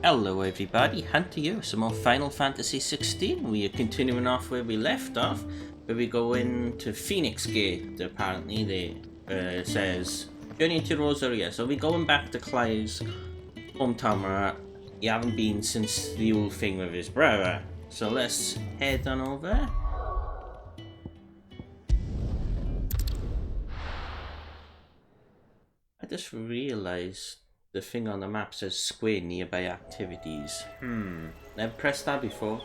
Hello everybody, Hunter here, some more Final Fantasy XVI. We are continuing off where we left off, where we go into Phoenix Gate, apparently. It says, journey to Rosaria. So we're going back to Clive's hometown where you haven't been since the old thing with his brother. So let's head on over. I just realised the thing on the map says square nearby activities. Never pressed that before.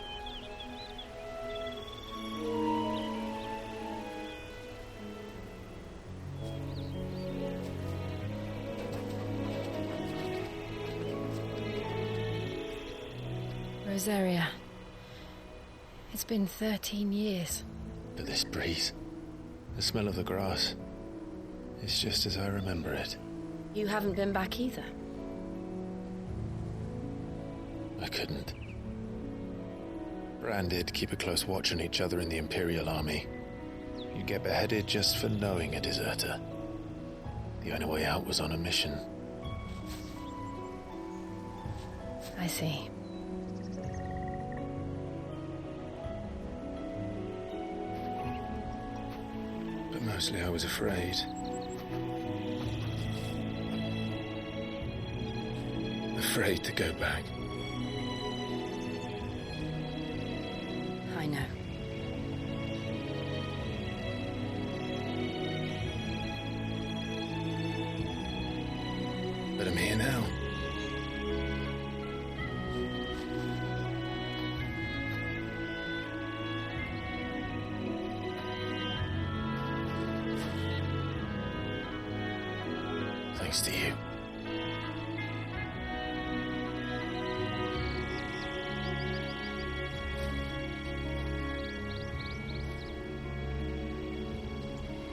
Rosaria. It's been 13 years. But this breeze, the smell of the grass, it's just as I remember it. You haven't been back either. I couldn't. Bran did keep a close watch on each other in the Imperial Army. You'd get beheaded just for knowing a deserter. The only way out was on a mission. I see. But mostly I was afraid. Afraid to go back. I know. But I'm here now. Thanks to you.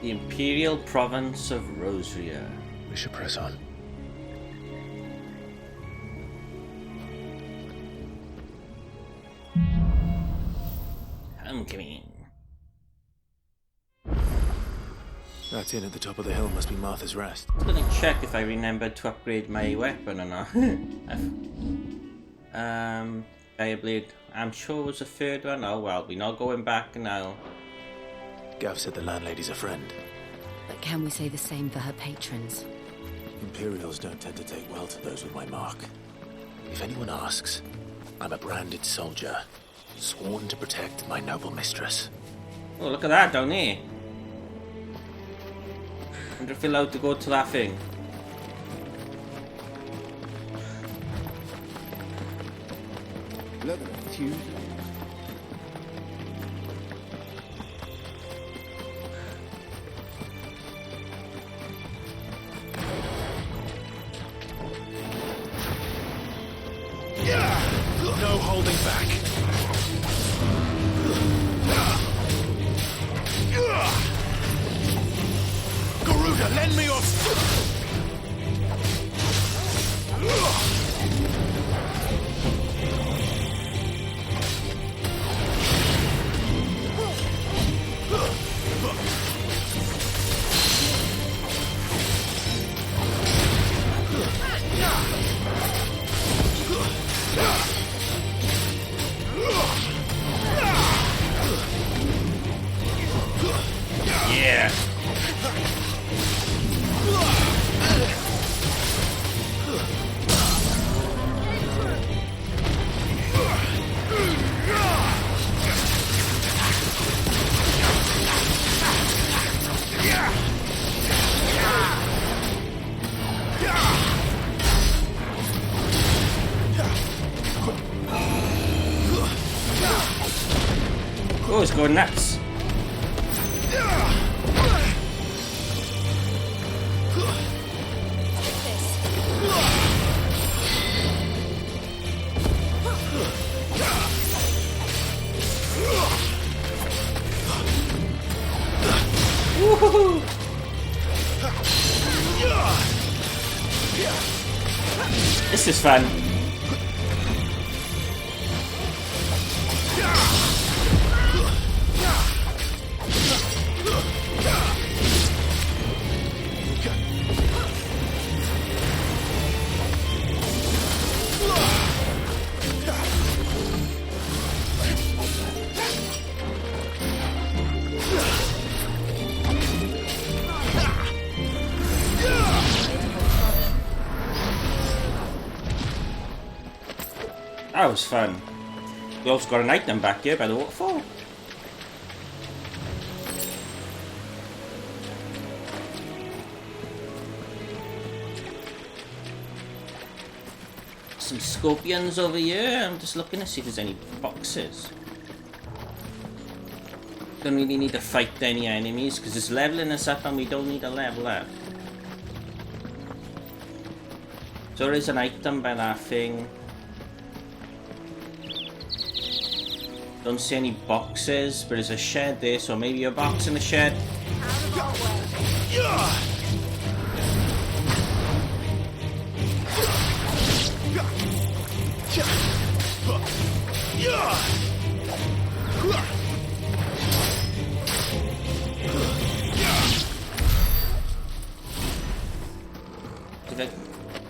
The Imperial Province of Rosaria. We should press on. Homecoming. That inn at the top of the hill must be Martha's Rest. I'm gonna check if I remembered to upgrade my weapon or not. Fireblade. I'm sure it was a third one. Oh well, we're not going back now. Gav said the landlady's a friend. But can we say the same for her patrons? Imperials don't tend to take well to those with my mark. If anyone asks, I'm a branded soldier, sworn to protect my noble mistress. Oh, look at that down there. I wonder if we're allowed to go to that thing. Look at you. No holding back. Garuda, lend me your... Yeah. Oh, it's going nuts. Woohoo! This is fun. That was fun. We also got an item back here by the waterfall. Some scorpions over here. I'm just looking to see if there's any boxes. Don't really need to fight any enemies because it's leveling us up and we don't need to level up. So there is an item by that thing. Don't see any boxes, but there's a shed there, so maybe a box in the shed.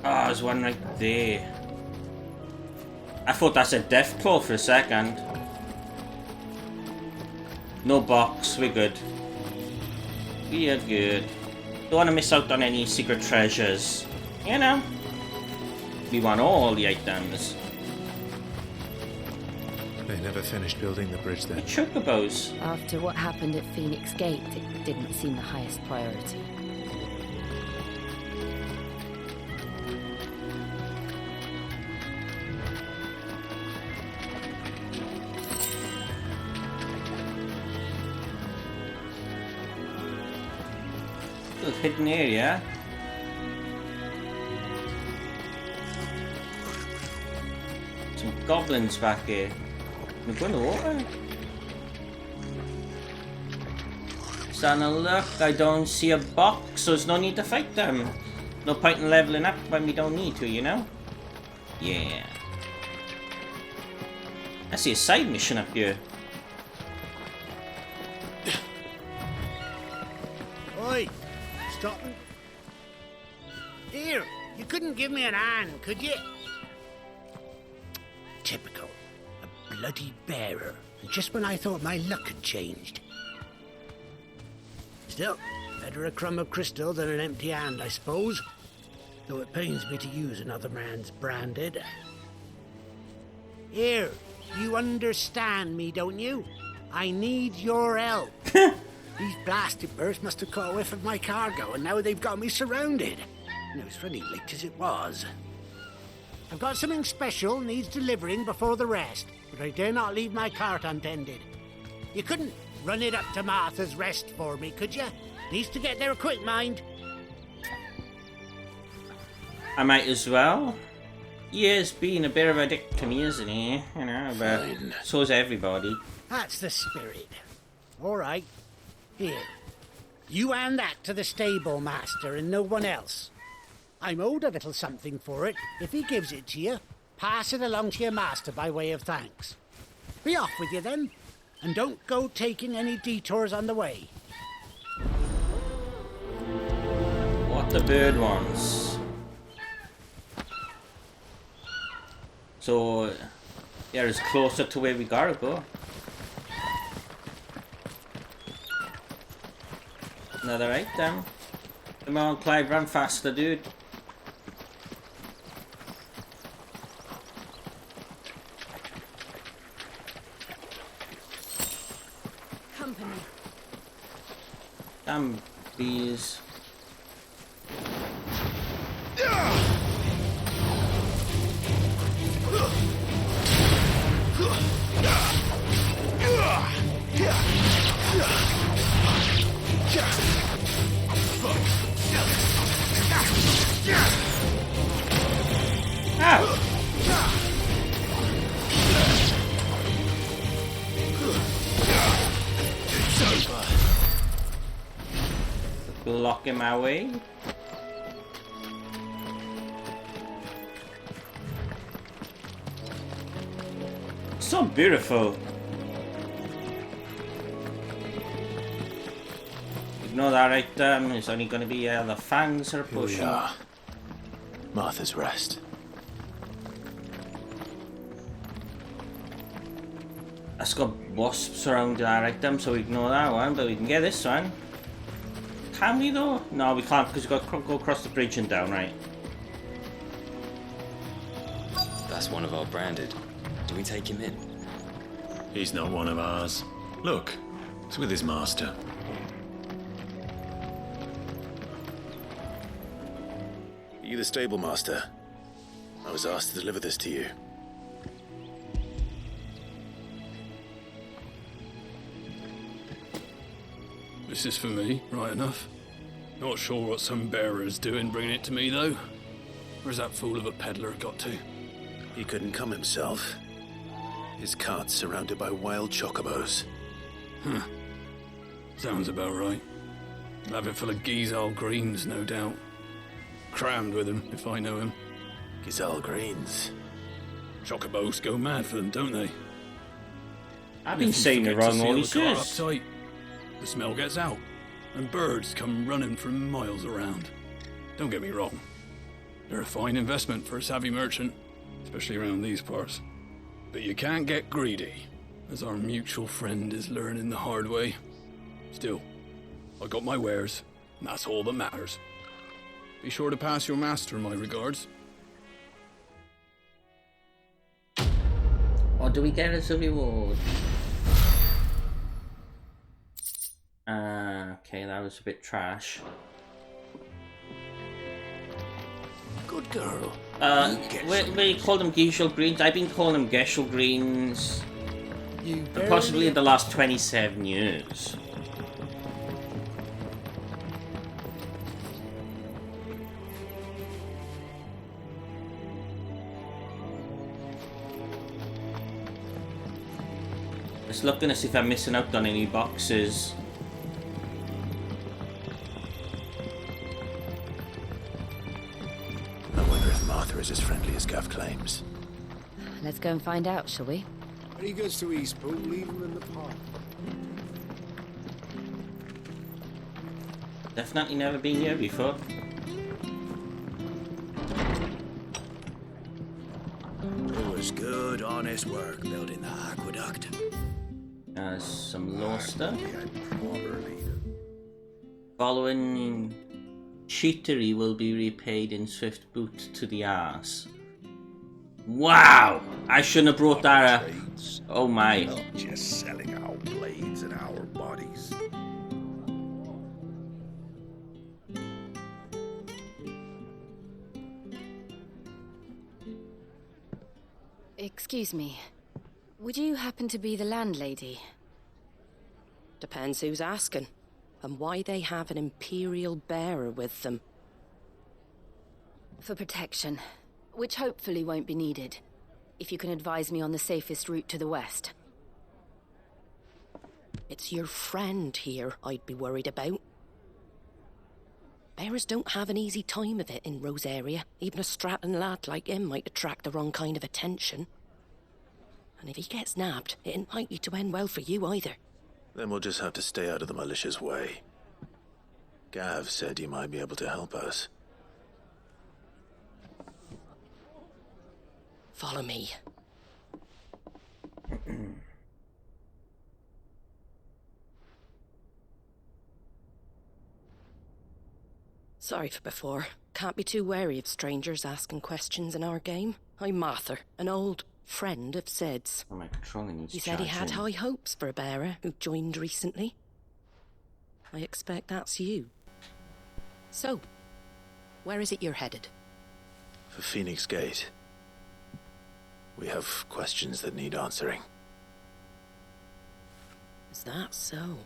Oh, there's one right there. I thought that's a death claw for a second. No box, we're good. We are good. Don't want to miss out on any secret treasures. You know? We want all the items. They never finished building the bridge The then. chocobos. After what happened at Phoenix Gate, it didn't seem the highest priority. Little hidden area. Some goblins back here. We're going to water. Starting to look, I don't see a box, so there's no need to fight them. No point in leveling up when we don't need to, you know? Yeah. I see a side mission up here. Oi! Stop. Here, you couldn't give me an hand, could you? Typical. A bloody bearer. Just when I thought my luck had changed. Still, better a crumb of crystal than an empty hand, I suppose. Though it pains me to use another man's branded. Here, you understand me, don't you? I need your help. These blasted birds must have caught a whiff of my cargo, and now they've got me surrounded. And it was funny late as it was. I've got something special needs delivering before the rest, but I dare not leave my cart untended. You couldn't run it up to Martha's Rest for me, could you? Needs to get there quick, mind. I might as well. He is being a bit of a dick to me, isn't he? You know, but Fine. so's everybody. That's the spirit. All right. Here. You hand that to the stable master and no one else. I'm owed a little something for it. If he gives it to you, pass it along to your master by way of thanks. Be off with you then, and don't go taking any detours on the way. What the bird wants. So, yeah, it's closer to where we gotta go. Another item. Come on, Clive, run faster, dude. Company. Damn bees. Ow! Blocking my way. So beautiful. Ignore that item. It's only going to be the fangs or Here we potion. are. Martha's Rest. That's got wasps around that item, so we ignore that one, but we can get this one. Can we though? No, we can't because we've got to go across the bridge and down, right? That's one of our branded. Do we take him in? He's not one of ours. Look, it's with his master. Are you the stable master? I was asked to deliver this to you. This is for me, right enough. Not sure what some bearer's doing bringing it to me, though. Where's that fool of a peddler got to? He couldn't come himself. His cart's surrounded by wild chocobos. Sounds about right. He'll have it full of Gizal greens, no doubt. Crammed with him, if I know him. Gizal greens. Chocobos go mad for them, don't they? I've been If you saying it forget to wrong all seal he the car says. up tight, the smell gets out, and birds come running from miles around. Don't get me wrong. They're a fine investment for a savvy merchant, especially around these parts. But you can't get greedy, as our mutual friend is learning the hard way. Still, I got my wares, and that's all that matters. Be sure to pass your master my regards. What do we get as a reward? Okay, that was a bit trash. Good girl. We call them Gishel greens. I've been calling them Geshel greens You possibly in the last 27 years. Just looking to see if I'm missing out on any boxes. I wonder if Martha is as friendly as Gav claims. Let's go and find out, shall we? When he gets to Eastpool, leave him in the park. Definitely never been here before. It was good, honest work building the aqueduct. Some low stuff. We had properly. Following cheatery will be repaid in swift boot to the arse. Wow! I shouldn't have brought that up. Trades, Oh my. not just selling our blades and our bodies. Excuse me. Would you happen to be the landlady? Depends who's asking, and why they have an Imperial bearer with them. For protection, which hopefully won't be needed. If you can advise me on the safest route to the west. It's your friend here I'd be worried about. Bearers don't have an easy time of it in Rose area. Even a Stratton lad like him might attract the wrong kind of attention. And if he gets nabbed, it ain't likely to end well for you either. Then we'll just have to stay out of the malicious way. Gav said you might be able to help us. Follow me. Sorry for before. Can't be too wary of strangers asking questions in our game. I'm Martha, an old friend of Sid's. Oh, my controller needs He said he had charging. high hopes for a bearer who joined recently. I expect that's you. So, where is it you're headed? For Phoenix Gate. We have questions that need answering. Is that so?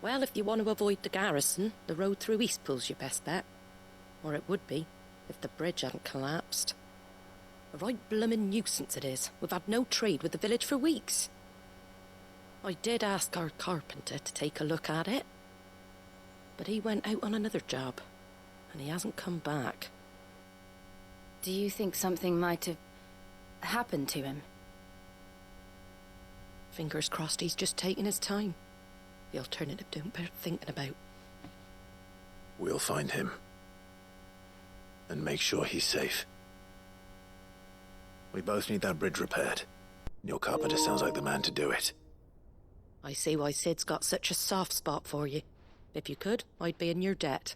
Well, if you want to avoid the garrison, the road through Eastpool's your best bet. Or it would be, if the bridge hadn't collapsed. A right bloomin' nuisance it is. We've had no trade with the village for weeks. I did ask our carpenter to take a look at it. But he went out on another job, and he hasn't come back. Do you think something might have happened to him? Fingers crossed he's just taking his time. The alternative don't bear thinking about. We'll find him. And make sure he's safe. We both need that bridge repaired. Your carpenter sounds like the man to do it. I see why Sid's got such a soft spot for you. If you could, I'd be in your debt.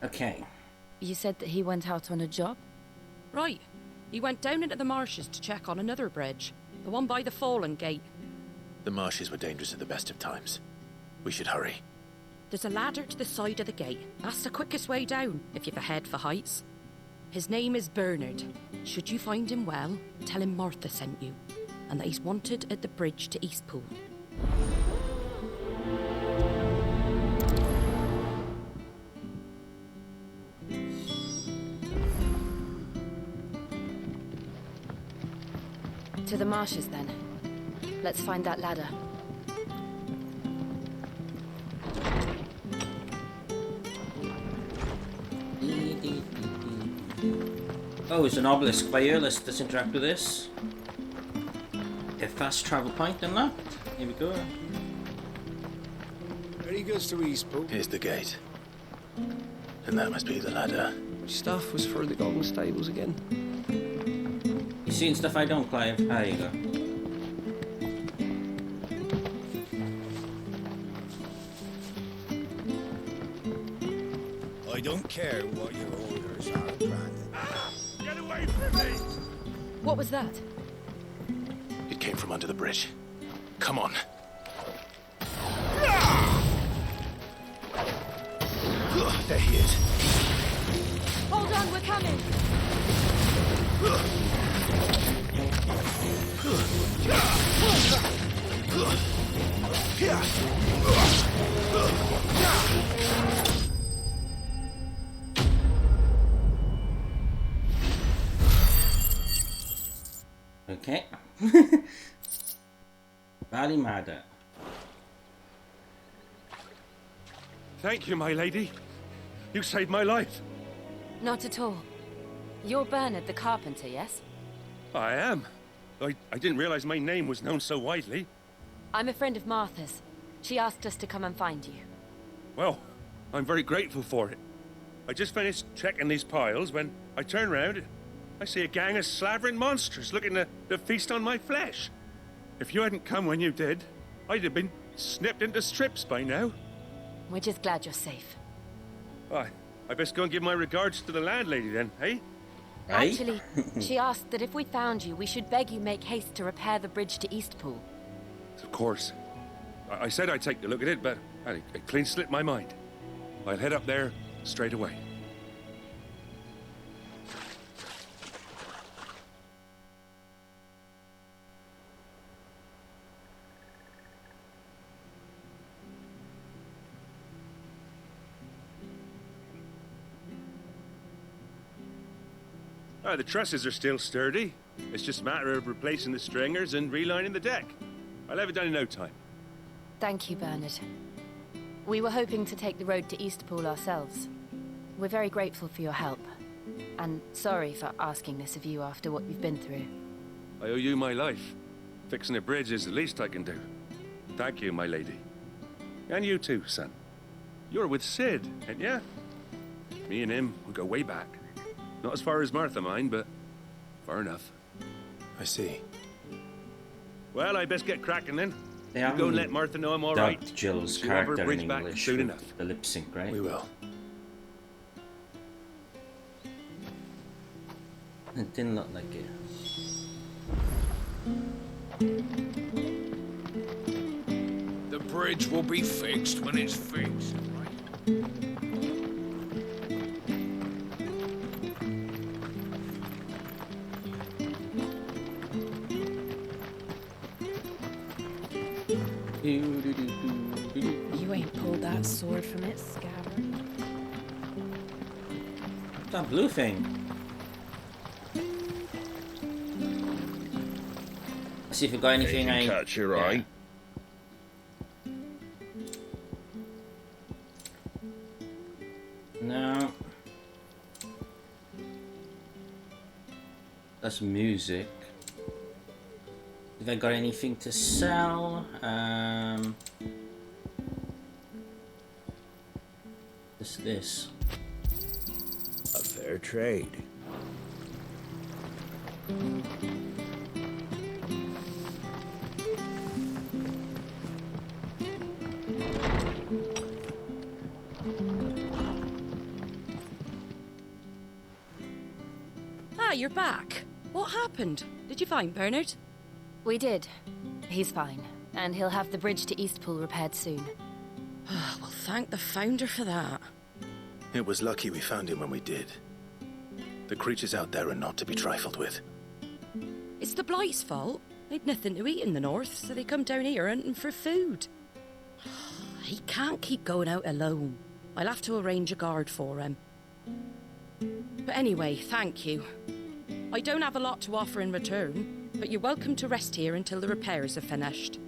Okay. You said that he went out on a job? Right. He went down into the marshes to check on another bridge. The one by the Fallen Gate. The marshes were dangerous at the best of times. We should hurry. There's a ladder to the side of the gate. That's the quickest way down, if you've a head for heights. His name is Bernard. Should you find him well, tell him Martha sent you, and that he's wanted at the bridge to Eastpool. To the marshes, then. Let's find that ladder. Oh, there's an obelisk by here. Let's interact with this. A fast travel point unlocked. Here we go. Ready goes to Eastpool. Here's the gate. And that must be the ladder. Stuff was for the Golden Stables again. You seen stuff I don't, Clive? There you go. I don't care what your orders are, Brandon. Get away from me! What was that? It came from under the bridge. Come on. There he is. Hold on, we're coming! Okay. Valley Mada. Thank you, my lady. You saved my life. Not at all. You're Bernard the carpenter, yes? I am. I didn't realize my name was known so widely. I'm a friend of Martha's. She asked us to come and find you. Well, I'm very grateful for it. I just finished checking these piles when I turn round. I see a gang of slavering monsters looking to feast on my flesh. If you hadn't come when you did, I'd have been snipped into strips by now. We're just glad you're safe. I best go and give my regards to the landlady then, eh? Right? Actually, she asked that if we found you, we should beg you make haste to repair the bridge to Eastpool. Of course. I said I'd take a look at it, but it clean slipped my mind. I'll head up there straight away. The trusses are still sturdy. It's just a matter of replacing the stringers and relining the deck. I'll have it done in no time. Thank you, Bernard. We were hoping to take the road to Eastpool ourselves. We're very grateful for your help. And sorry for asking this of you after what you've been through. I owe you my life. Fixing a bridge is the least I can do. Thank you, my lady. And you too, son. You're with Sid, ain't ya? Me and him, we go way back. Not as far as Martha, mind, but far enough. I see. Well, I best get cracking then. They You go and let Martha know I'm all right. dubbed Jill's She'll have her character in bridge back English soon with enough. the lip sync, right? We will. It didn't look like it. The bridge will be fixed when it's fixed, right? You ain't pulled that sword from its scabbard. That blue thing. Let's see if we got anything I catch your eye. No. That's music. Have I got anything to sell? What's this? A fair trade. Ah, you're back. What happened? Did you find Bernard? We did. He's fine, and he'll have the bridge to Eastpool repaired soon. Well, thank the Founder for that. It was lucky we found him when we did. The creatures out there are not to be trifled with. It's the Blight's fault. They'd nothing to eat in the north, so they come down here hunting for food. He can't keep going out alone. I'll have to arrange a guard for him. But anyway, thank you. I don't have a lot to offer in return, but you're welcome to rest here until the repairs are finished.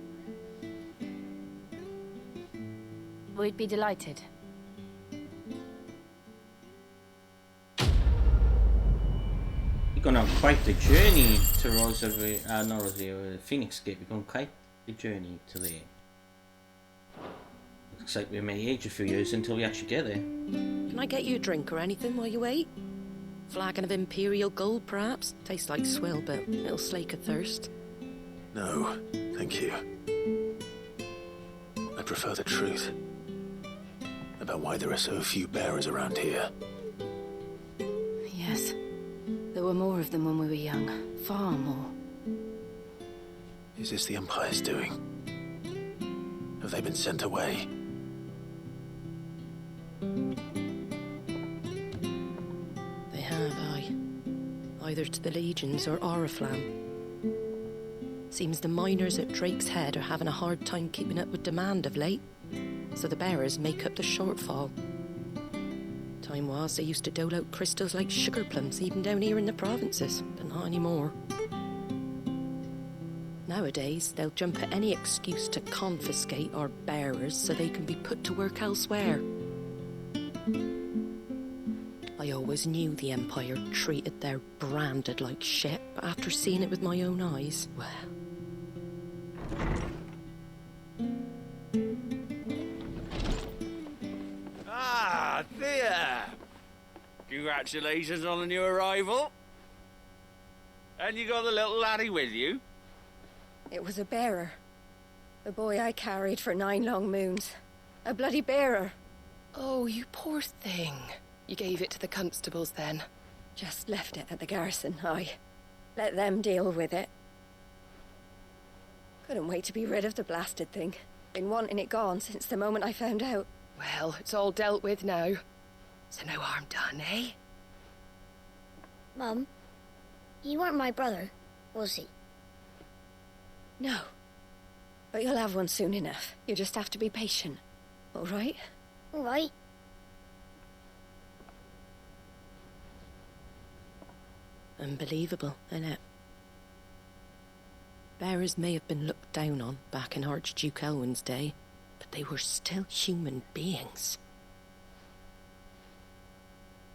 We'd be delighted. You're going on quite the journey to Phoenix Gate. We're going quite the journey to there. Looks like we may age a few years until we actually get there. Can I get you a drink or anything while you wait? Flagon of Imperial Gold, perhaps? Tastes like swill, but it'll slake a thirst. No, thank you. I prefer the truth about why there are so few bearers around here. Yes. There were more of them when we were young. Far more. Is this the Empire's doing? Have they been sent away? They have, aye. Either to the Legions or Oriflamme. Seems the miners at Drake's Head are having a hard time keeping up with demand of late, so the bearers make up the shortfall. Time was they used to dole out crystals like sugar plums even down here in the provinces, but not anymore. Nowadays, they'll jump at any excuse to confiscate our bearers so they can be put to work elsewhere. I always knew the Empire treated their branded like shit, but after seeing it with my own eyes, well... Ah, Thea! Congratulations on the new arrival. And you got the little laddie with you? It was a bearer. The boy I carried for 9 long moons. A bloody bearer. Oh, you poor thing. You gave it to the constables then? Just left it at the garrison, I. Let them deal with it. Couldn't wait to be rid of the blasted thing. Been wanting it gone since the moment I found out. Well, it's all dealt with now. So no harm done, eh? Mum, you weren't my brother, was he? No. But you'll have one soon enough. You just have to be patient. All right? All right. Unbelievable, innit? Bearers may have been looked down on back in Archduke Elwin's day, but they were still human beings.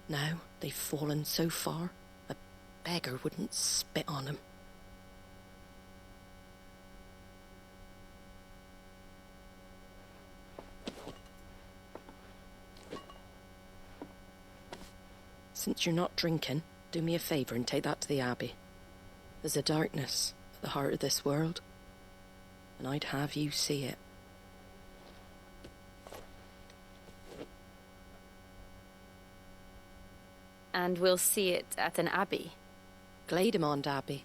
Now they've fallen so far, a beggar wouldn't spit on them. Since you're not drinking, do me a favour and take that to the Abbey. There's a darkness at the heart of this world, and I'd have you see it. And we'll see it at an abbey. Glademond Abbey,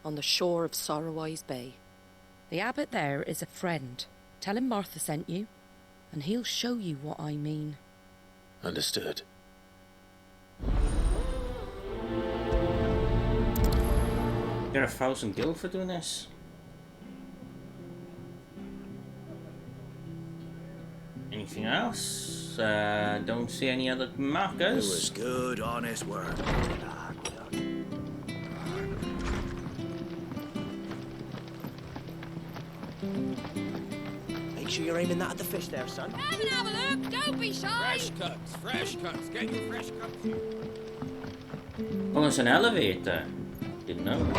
on the shore of Sorrowwise Bay. The abbot there is a friend. Tell him Martha sent you, and he'll show you what I mean. Understood. Get 1,000 gil for doing this. Anything else? Don't see any other markers. It was good, honest work. Make sure you're aiming that at the fish there, son. Come and have a look, don't be shy! Fresh cuts, get your fresh cuts. Oh, it's an elevator. Didn't know.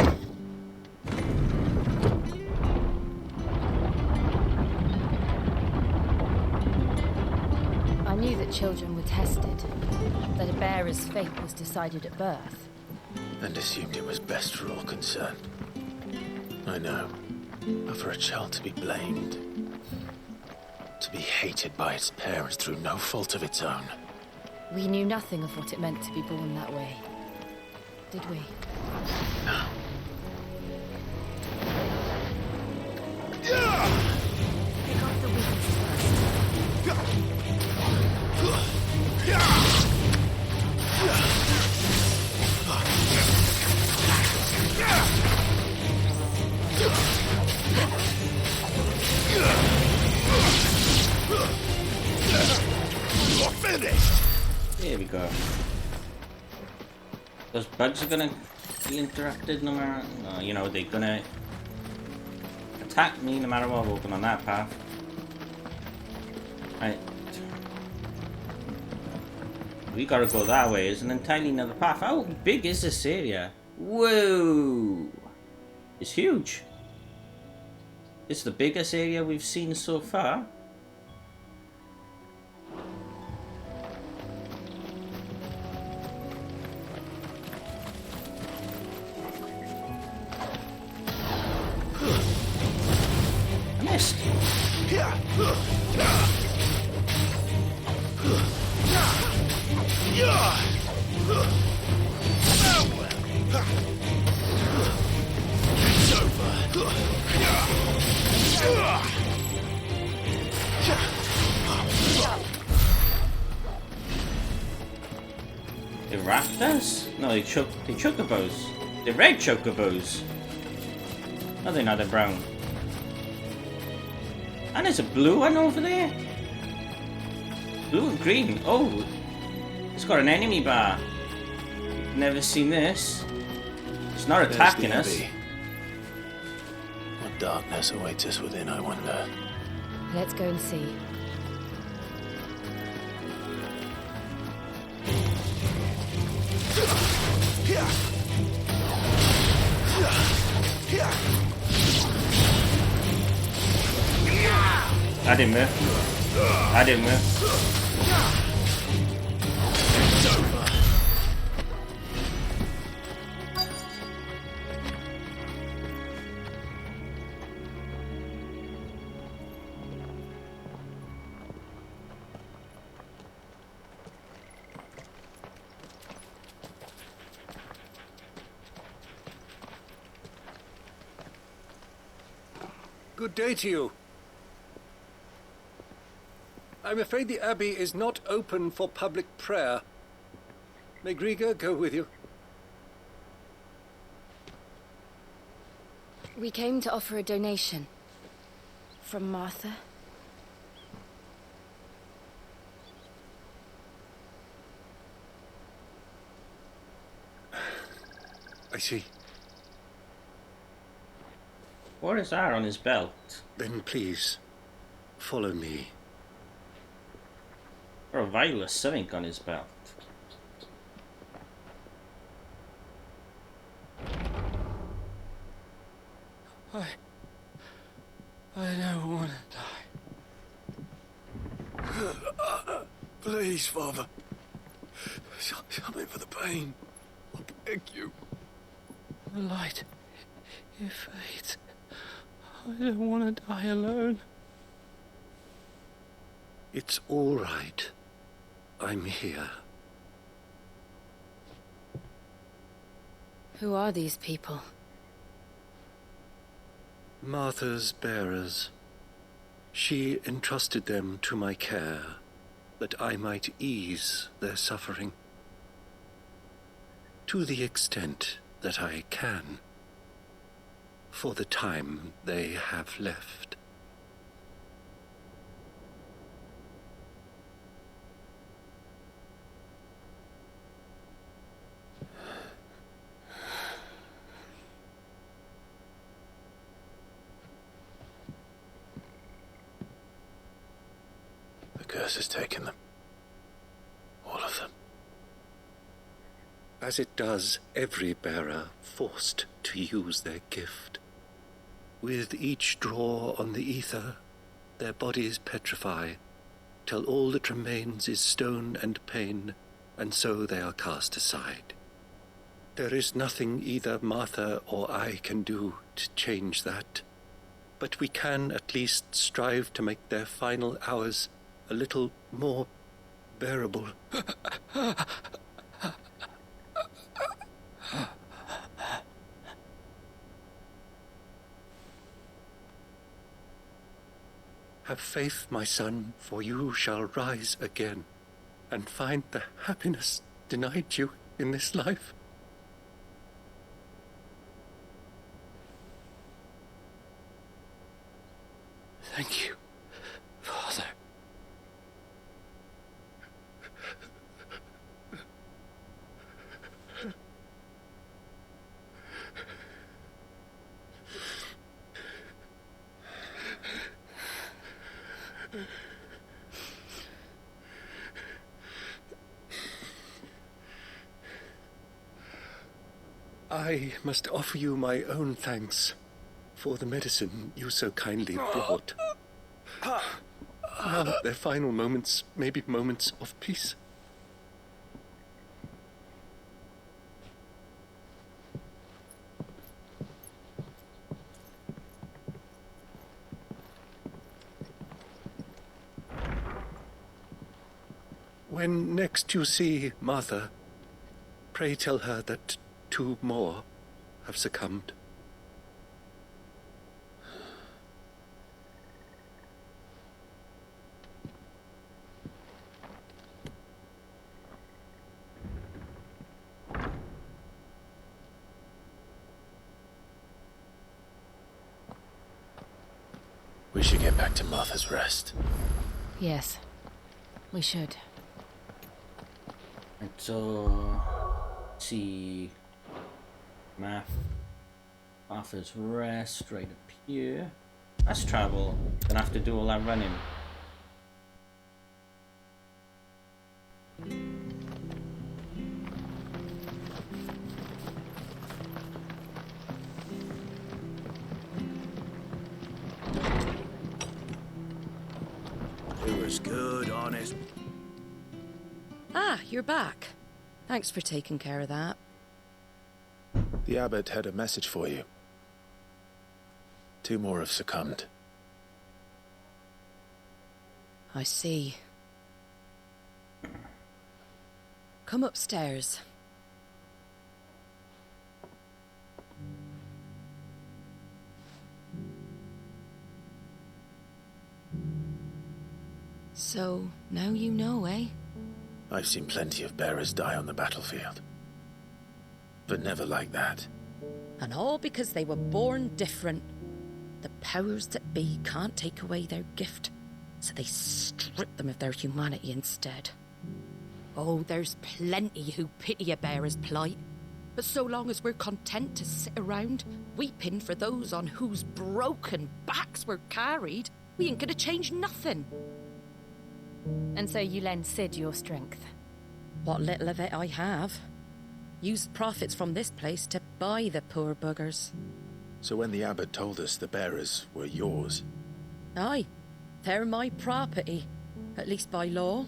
I knew that children were tested, that a bearer's fate was decided at birth. And assumed it was best for all concerned. I know. But for a child to be blamed, to be hated by its parents through no fault of its own. We knew nothing of what it meant to be born that way. did we? No. Pick off the weakest first. There we go. Those bugs are gonna be interrupted no matter. No, you know, they're gonna attack me no matter what, walking on that path. Right. We gotta go that way. It's an entirely another path. How big is this area? Whoa! It's huge. It's the biggest area we've seen so far. I missed. The raptors? No, the chocobos. The red chocobos. No, they're not, they're brown. And there's a blue one over there. Blue and green. Oh, it's got an enemy bar. Never seen this. It's not attacking us. What darkness awaits us within, I wonder. Let's go and see. I didn't move. I didn't move. Good day to you. I'm afraid the Abbey is not open for public prayer. May Grieger go with you? We came to offer a donation. From Martha. I see. What is that on his belt? Then please, follow me. Or a vial of something on his belt. I don't want to die. Please, Father. Something for the pain. I beg you. The light, it fades. I don't want to die alone. It's all right. I'm here. Who are these people? Martha's bearers. She entrusted them to my care, that I might ease their suffering. To the extent that I can. For the time they have left. The curse has taken them. All of them. As it does every bearer forced to use their gift. With each draw on the ether, their bodies petrify, till all that remains is stone and pain, and so they are cast aside. There is nothing either Martha or I can do to change that, but we can at least strive to make their final hours a little more bearable. Have faith, my son, for you shall rise again and find the happiness denied you in this life. Thank you, Father. I must offer you my own thanks for the medicine you so kindly brought. Now their final moments may be moments of peace. When next you see Martha, pray tell her that 2 more have succumbed. We should get back to Martha's Rest. Yes, we should. And so, let's see, map, Martha's Rest, right up here. Let's travel. Gonna have to do all that running. It was good, honest. Ah, you're back. Thanks for taking care of that. The abbot had a message for you. 2 more have succumbed. I see. Come upstairs. So, now you know, eh? I've seen plenty of bearers die on the battlefield. But never like that. And all because they were born different. The powers that be can't take away their gift, so they strip them of their humanity instead. Oh, there's plenty who pity a bearer's plight. But so long as we're content to sit around, weeping for those on whose broken backs we're carried, we ain't gonna change nothing. And so you lend Sid your strength? What little of it I have. Used profits from this place to buy the poor buggers. So when the abbot told us the bearers were yours... Aye, they're my property, at least by law.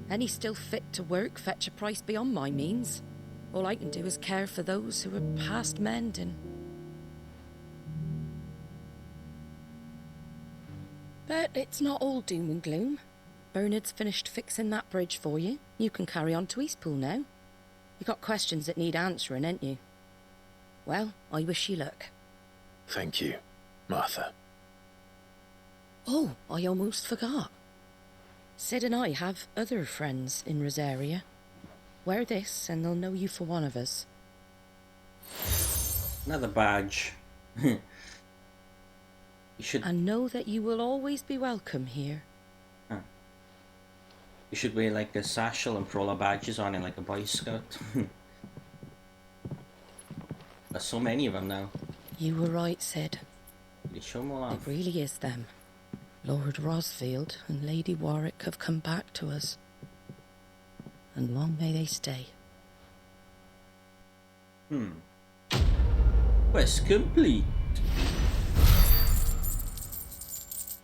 Any still fit to work fetch a price beyond my means. All I can do is care for those who are past mending. But it's not all doom and gloom. Bernard's finished fixing that bridge for you. You can carry on to Eastpool now. You got questions that need answering, ain't you? Well, I wish you luck. Thank you, Martha. Oh, I almost forgot. Sid and I have other friends in Rosaria. Wear this and they'll know you for one of us. Another badge. You should... And know that you will always be welcome here. Huh. You should wear like a satchel and put all our badges on it like a Boy Scout. There's so many of them now. You were right, Sid. They show them all off. It really is them. Lord Rosfield and Lady Warwick have come back to us. And long may they stay. Quest complete.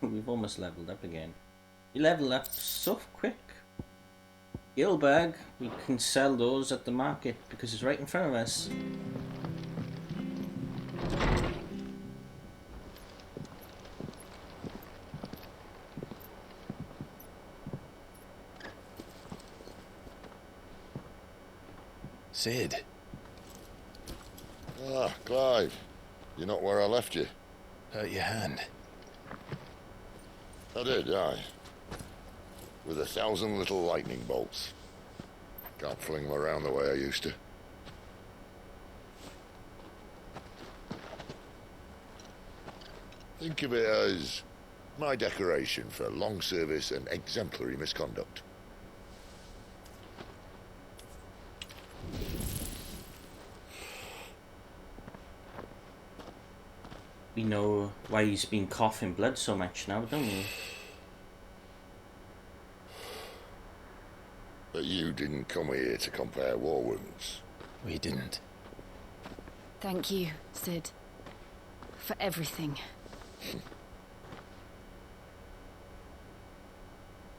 We've almost leveled up again. You level up so quick. Gilbag, we can sell those at the market because it's right in front of us. Sid. Ah, Clive. You're not where I left you. Hurt your hand. I did, aye. With 1,000 little lightning bolts. Can't fling them around the way I used to. Think of it as my decoration for long service and exemplary misconduct. We know why he's been coughing blood so much now, don't we? But you didn't come here to compare war wounds. We didn't. Thank you, Sid. For everything.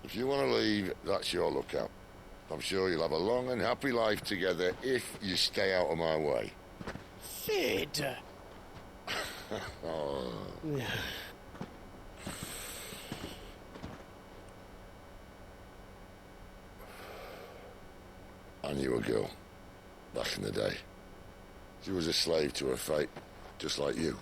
If you want to leave, that's your lookout. I'm sure you'll have a long and happy life together if you stay out of my way. Sid! Oh. I knew a girl, back in the day. She was a slave to her fate, just like you.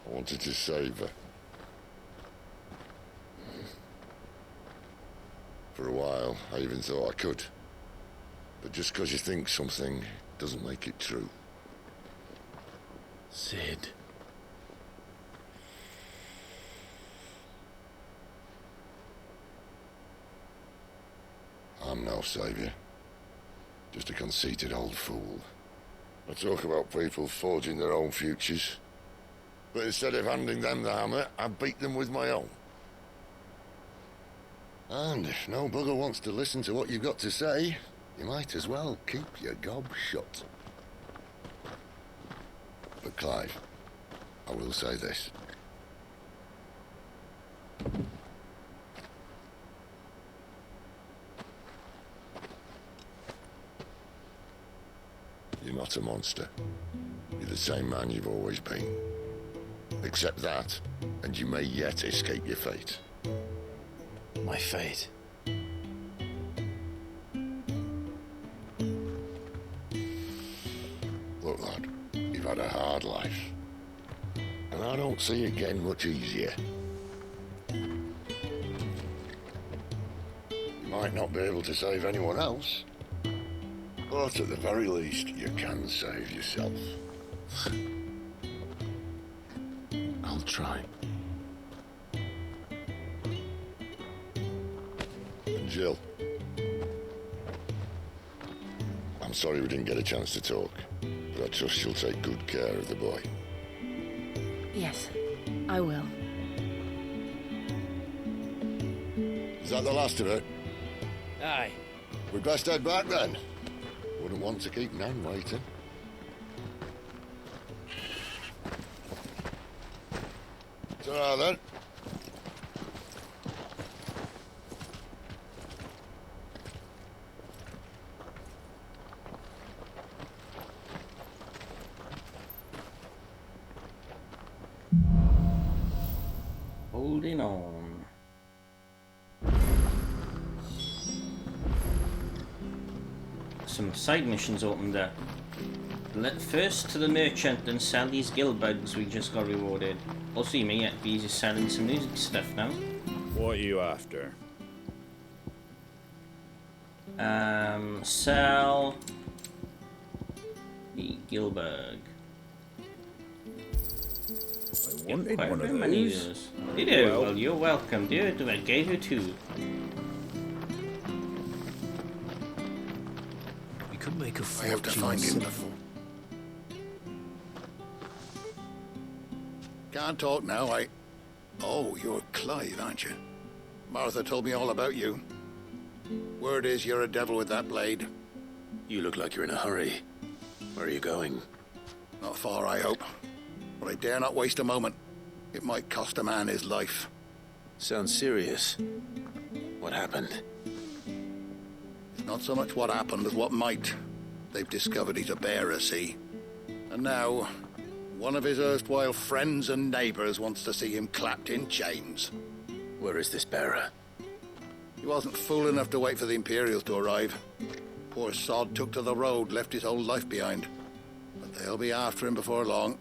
I wanted to save her. For a while, I even thought I could. But just because you think something doesn't make it true. Sid. I'm no savior. Just a conceited old fool. I talk about people forging their own futures. But instead of handing them the hammer, I beat them with my own. And if no bugger wants to listen to what you've got to say, you might as well keep your gob shut. But Clive, I will say this. You're not a monster. You're the same man you've always been. Accept that, and you may yet escape your fate. My fate. Look, lad, you've had a hard life. And I don't see it getting much easier. You might not be able to save anyone else, but at the very least, you can save yourself. I'll try. And Jill, I'm sorry we didn't get a chance to talk, but I trust you'll take good care of the boy. Yes, I will. Is that the last of it? Aye. We'd best head back then. Wouldn't want to keep Nan waiting. Ta-ra then. Holding on. Some side missions opened up. First to the merchant and sell these gill bugs we just got rewarded. Also, you may yet be just selling some music stuff now. What are you after? Sell the gill bug. I wanted Quite one of many those. You do? Well, you're welcome, dude. I gave you 2. We could make a fortune. I have to find him before. Can't talk now, Oh, you're Clive, aren't you? Martha told me all about you. Word is you're a devil with that blade. You look like you're in a hurry. Where are you going? Not far, I hope. But I dare not waste a moment. It might cost a man his life. Sounds serious. What happened? It's not so much what happened as what might. They've discovered he's a bearer, see? And now, one of his erstwhile friends and neighbors wants to see him clapped in chains. Where is this bearer? He wasn't fool enough to wait for the Imperials to arrive. Poor sod took to the road, left his whole life behind. But They'll be after him before long.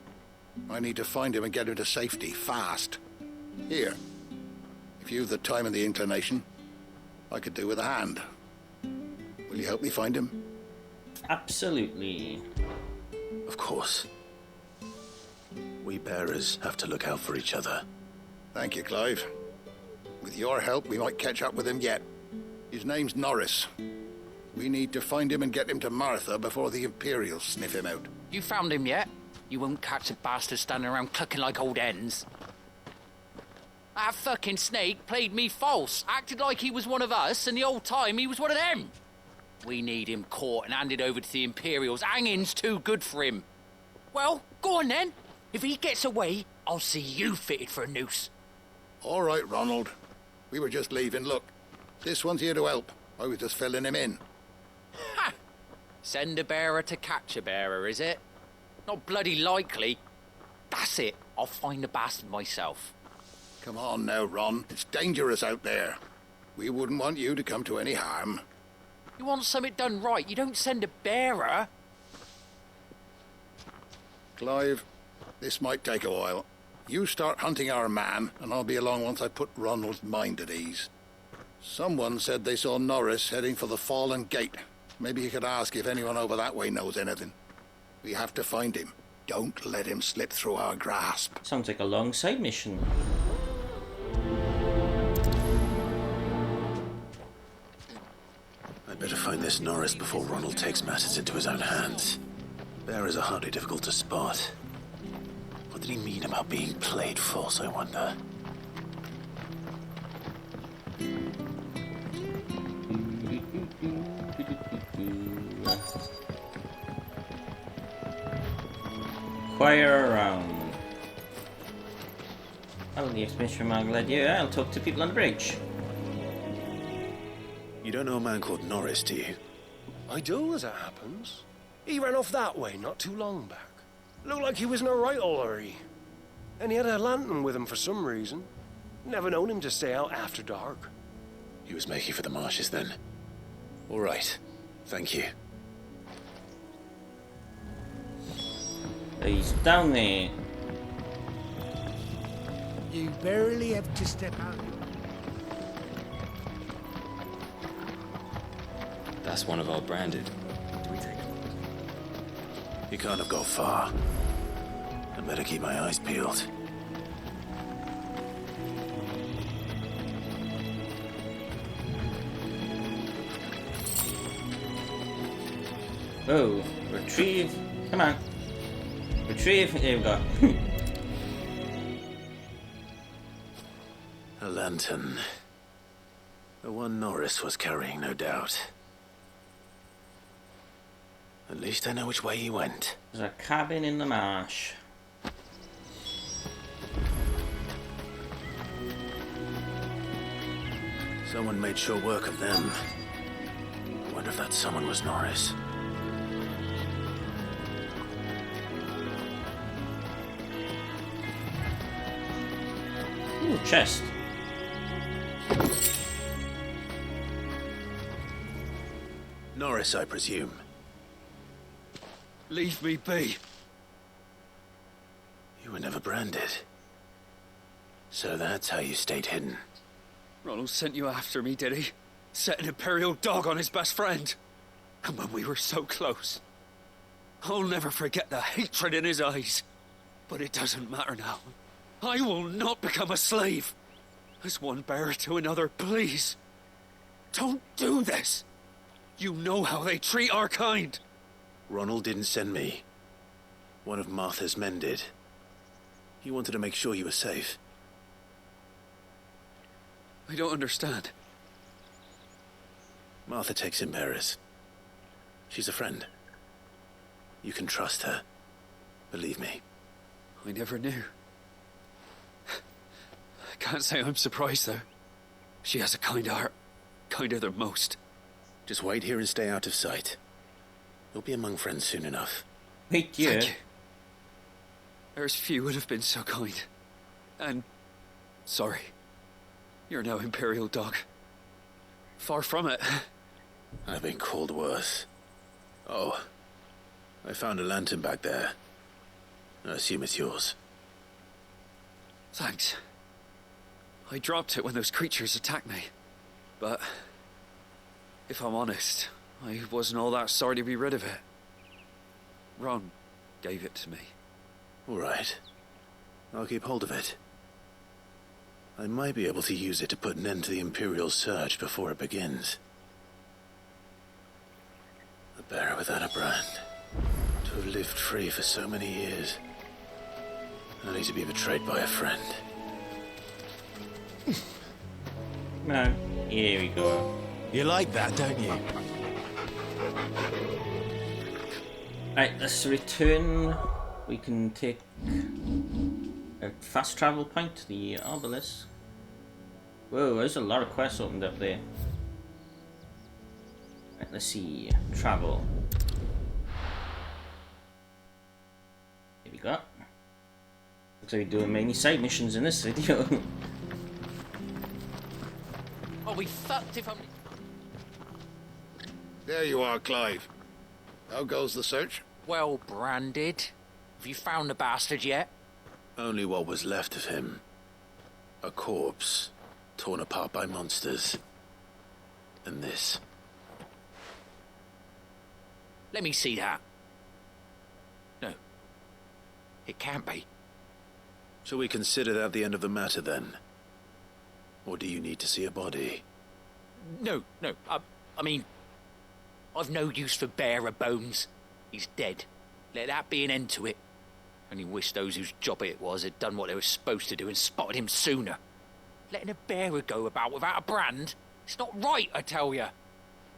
I need to find him and get him to safety, fast. Here. If you've the time and the inclination, I could do with a hand. Will you help me find him? Absolutely. Of course. We bearers have to look out for each other. Thank you, Clive. With your help, we might catch up with him yet. His name's Norris. We need to find him and get him to Martha before the Imperials sniff him out. You found him yet? You won't catch a bastard standing around clucking like old hens. That fucking snake played me false, acted like he was one of us, and the whole time he was one of them. We need him caught and handed over to the Imperials. Hanging's too good for him. Well, go on then. If he gets away, I'll see you fitted for a noose. All right, Ronald. We were just leaving. Look, this one's here to help. I was just filling him in. Ha! Send a bearer to catch a bearer, is it? Not bloody likely. That's it. I'll find the bastard myself. Come on now, Ron. It's dangerous out there. We wouldn't want you to come to any harm. You want something done right, you don't send a bearer. Clive, this might take a while. You start hunting our man, and I'll be along once I put Ronald's mind at ease. Someone said they saw Norris heading for the Fallen Gate. Maybe you could ask if anyone over that way knows anything. We have to find him. Don't let him slip through our grasp. Sounds like a long side mission. I'd better find this Norris before Ronald takes matters into his own hands. Bearers are hardly difficult to spot. What did he mean about being played false, I wonder? Inquire around. Oh, the expedition man led you. I'll talk to people on the bridge. You don't know a man called Norris, do you? I do, as it happens. He ran off that way not too long back. Looked like he was in a right old hurry. And he had a lantern with him for some reason. Never known him to stay out after dark. He was making for the marshes then. All right. Thank you. He's down there. You barely have to step out. That's one of our branded. Do we take him? He can't have got far. I better keep my eyes peeled. Oh, retrieve. Come on. Retrieve. There we go. A lantern. The one Norris was carrying, no doubt. At least I know which way he went. There's a cabin in the marsh. Someone made sure work of them. I wonder if that someone was Norris. Ooh, chest. Norris, I presume. Leave me be. You were never branded. So that's how you stayed hidden. Ronald sent you after me, did he? Set an Imperial dog on his best friend. And when we were so close. I'll never forget the hatred in his eyes. But it doesn't matter now. I will not become a slave. As one bearer to another, please. Don't do this. You know how they treat our kind. Ronald didn't send me. One of Martha's men did. He wanted to make sure you were safe. I don't understand. Martha takes in bearers. She's a friend. You can trust her. Believe me. I never knew. I can't say I'm surprised, though. She has a kind heart. Kinder than most. Just wait here and stay out of sight. You'll be among friends soon enough. Wait, yeah. Thank you. There's few would have been so kind. And... sorry. You're no Imperial dog. Far from it. I've been called worse. Oh, I found a lantern back there. I assume it's yours. Thanks. I dropped it when those creatures attacked me. But if I'm honest, I wasn't all that sorry to be rid of it. Ron gave it to me. All right. I'll keep hold of it. I might be able to use it to put an end to the Imperial Surge before it begins. The bearer without a brand. To have lived free for so many years. Only to be betrayed by a friend. No. Here we go. You like that, don't you? Right, let's return. We can take a fast travel point to the obelisk. Whoa, there's a lot of quests opened up there. Right, let's see. Travel. Here we go. Looks like we're doing many side missions in this video. I'll be fucked if I'm... There you are, Clive. How goes the search? Well branded. Have you found the bastard yet? Only what was left of him. A corpse, torn apart by monsters. And this. Let me see that. No. It can't be. Shall we consider that the end of the matter, then? Or do you need to see a body? No. I mean... I've no use for bearer bones. He's dead. Let that be an end to it. Only wish those whose job it was had done what they were supposed to do and spotted him sooner. Letting a bearer go about without a brand? It's not right, I tell you.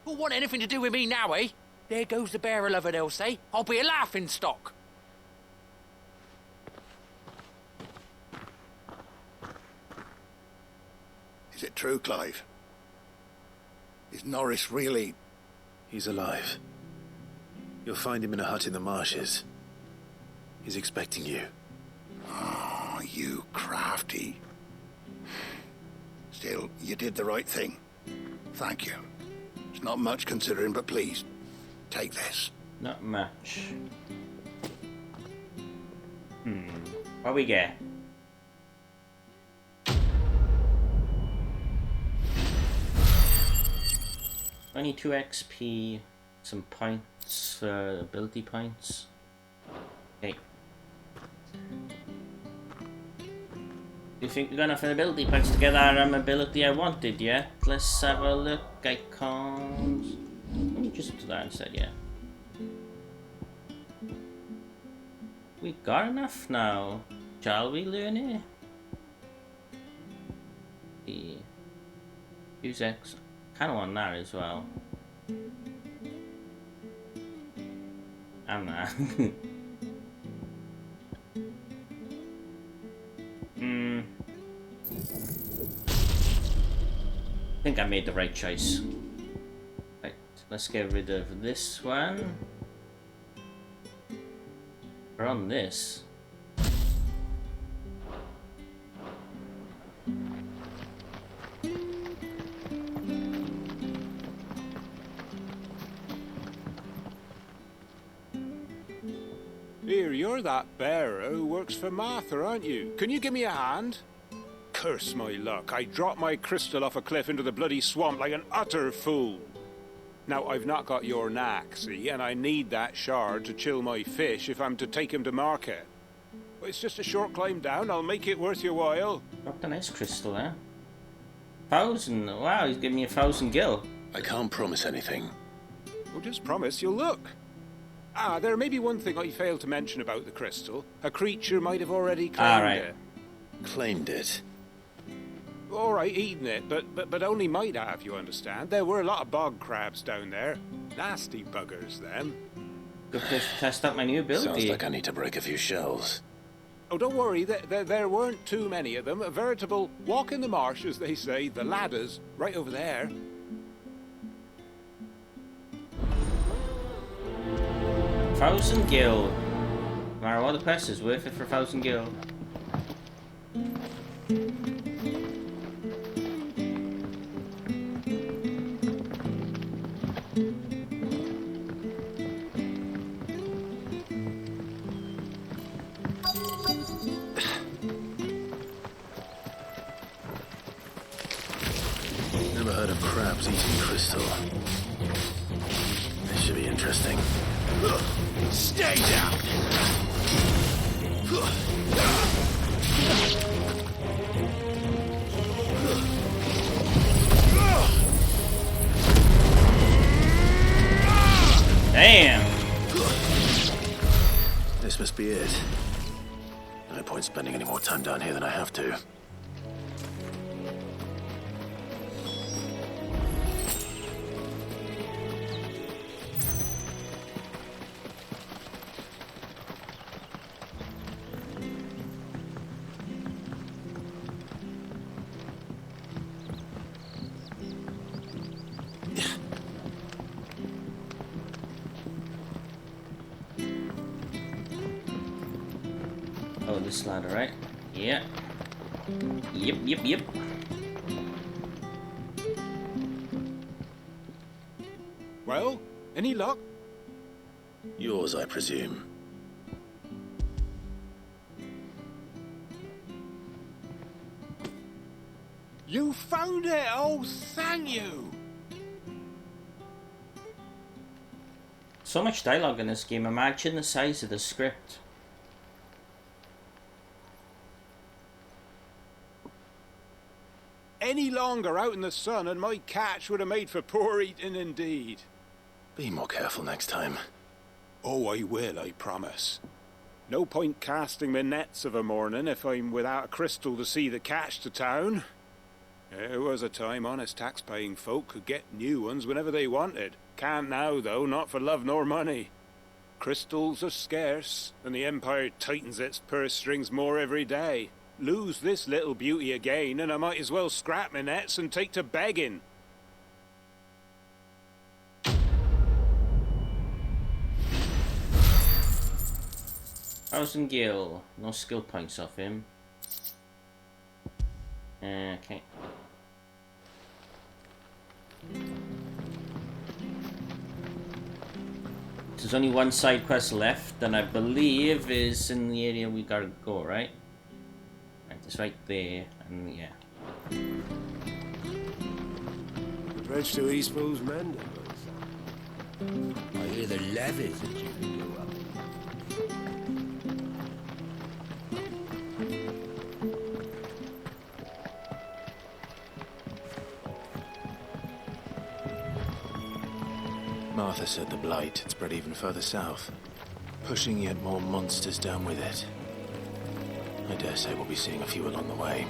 Who'll want anything to do with me now, eh? There goes the bearer lover, they'll say. I'll be a laughing stock. Is it true, Clive? Is Norris really... He's alive. You'll find him in a hut in the marshes. He's expecting you. Oh, you crafty. Still, you did the right thing. Thank you. It's not much considering, but please, take this. Not much. What we get? Only 2 XP, some points, ability points. Okay. You think we got enough ability points to get our ability I wanted, yeah? Let's have a look. I can't... Let me just do that instead, yeah. We got enough now. Shall we learn it? Use X. Kind of want that as well. I'm not. I think I made the right choice. Right, let's get rid of this one. We're on this. Here, you're that bearer who works for Martha, aren't you? Can you give me a hand? Curse my luck, I dropped my crystal off a cliff into the bloody swamp like an utter fool. Now, I've not got your knack, see, and I need that shard to chill my fish if I'm to take him to market. But it's just a short climb down, I'll make it worth your while. Dropped a nice crystal there. 1,000, wow, he's giving me 1,000 gil. I can't promise anything. Well, just promise you'll look. Ah, there may be one thing I failed to mention about the crystal. A creature might have already claimed it. Claimed it? All right, eaten it, but only might have, you understand. There were a lot of bog crabs down there. Nasty buggers, them. Good place to test out my new ability. Sounds like I need to break a few shells. Oh, don't worry, there weren't too many of them. A veritable walk in the marsh, as they say, the ladders, right over there. 1,000 gil. No matter what the price is, worth it for 1,000 gil. crabs eating crystal. This should be interesting. Stay down! Damn! This must be it. No point spending any more time down here than I have to. Oh, this ladder, right? Yeah. Yep. Well, any luck? Yours, I presume. You found it! Oh, thank you! So much dialogue in this game. Imagine the size of the script. Any longer out in the sun and my catch would have made for poor eating indeed. Be more careful next time. Oh, I will, I promise. No point casting my nets of a morning if I'm without a crystal to see the catch to town. There was a time honest tax-paying folk could get new ones whenever they wanted. Can't now, though, not for love nor money. Crystals are scarce, and the Empire tightens its purse strings more every day. Lose this little beauty again, and I might as well scrap my nets and take to begging. Thousand Gil. No skill points off him. Okay. There's only one side quest left, and I believe is in the area we gotta go, right? Right, it's right there, and yeah. The bridge to East Pool's mended. I hear the levies are due to go up. Martha said the blight had spread even further south, pushing yet more monsters down with it. I dare say we'll be seeing a few along the way.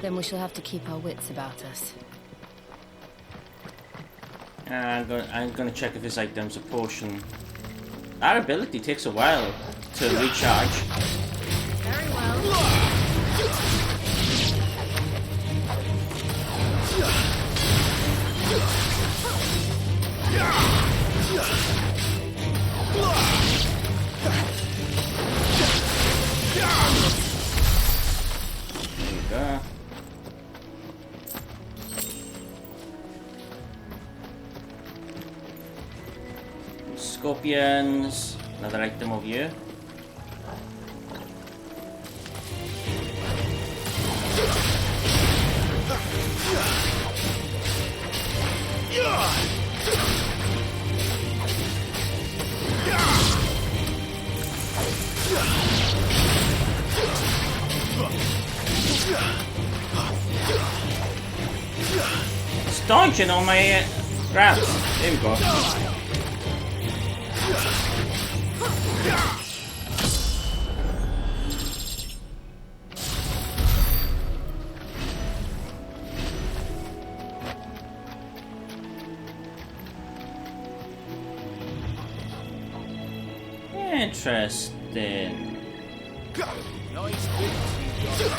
Then we shall have to keep our wits about us. I'm gonna check if his item's a potion. Our ability takes a while to recharge. Very well. There you go. Scorpions. Another item over here. It's dodging on my grabs. There we go. Interesting. Nice boots you got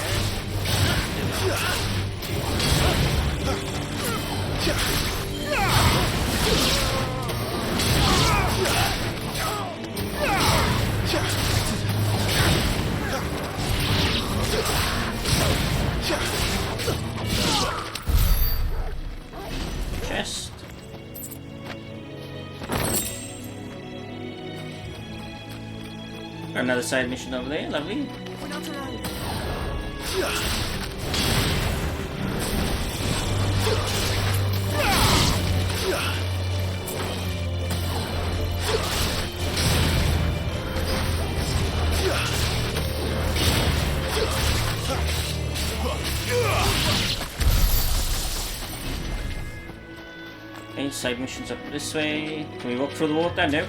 Chest. Another side mission over there, lovely. We're not alone. side missions up this way. Can we walk through the water? No.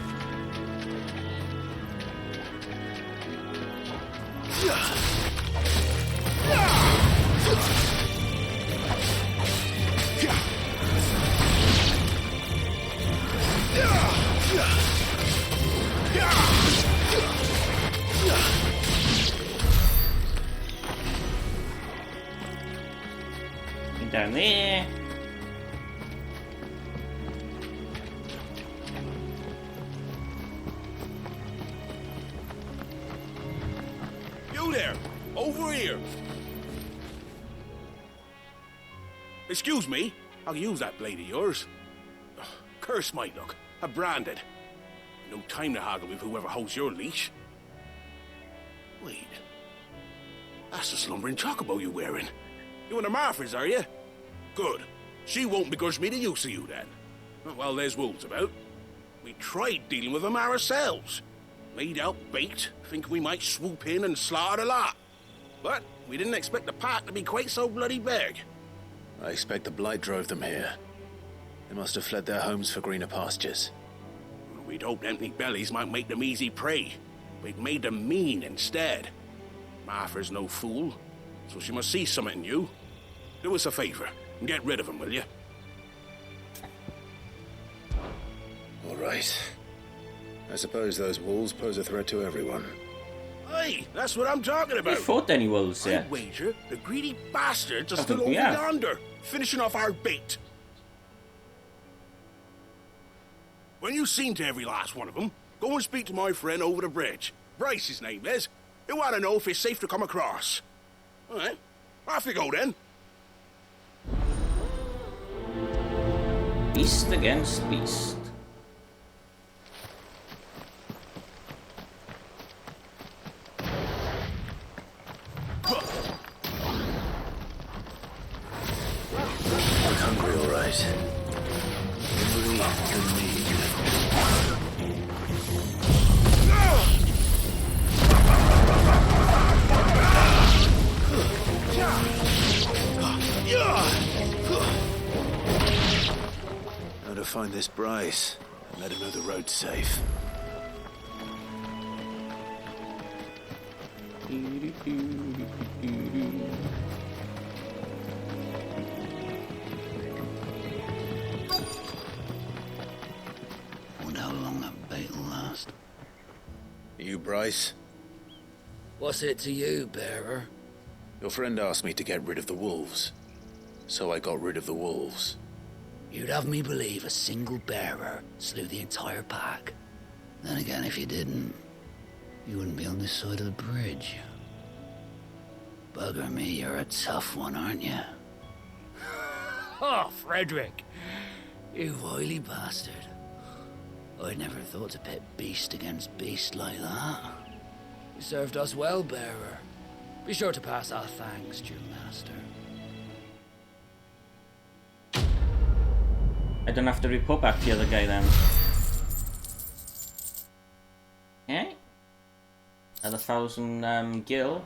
Down there. You there! Over here! Excuse me, I'll use that blade of yours. Ugh, curse my luck. I'm branded. No time to haggle with whoever holds your leash. Wait. That's the slumbering chocobo you're wearing. You and the Marthas, are you? Good. She won't begrudge me the use of you, then. Well, there's wolves about. We tried dealing with them ourselves. Laid out bait, thinking we might swoop in and slaughter the lot. But we didn't expect the pack to be quite so bloody big. I expect the blight drove them here. They must have fled their homes for greener pastures. We'd hoped empty bellies might make them easy prey. We'd made them mean instead. Martha's no fool, so she must see something in you. Do us a favor and get rid of them, will you? All right. I suppose those wolves pose a threat to everyone. Hey, that's what I'm talking about. We fought any wolves yet? I wager the greedy bastards are I still think over we have. yonder, finishing off our bait. When you've seen to every last one of them, go and speak to my friend over the bridge. Bryce, his name is. He'll want to know if it's safe to come across. All right, off you go then. Beast against beast. I'm hungry, all right. Hungry and mean. How to find this Bryce and let him know the road's safe. Wonder how long that bait will last. You, Bryce? What's it to you, bearer? Your friend asked me to get rid of the wolves, so I got rid of the wolves. You'd have me believe a single bearer slew the entire pack. Then again, if you didn't, you wouldn't be on this side of the bridge. Bugger me, you're a tough one, aren't you? Oh, Frederick! You wily bastard. I'd never thought to pit beast against beast like that. You served us well, bearer. Be sure to pass our thanks, due master. I don't have to report back to the other guy then. Okay. Another 1,000 gil.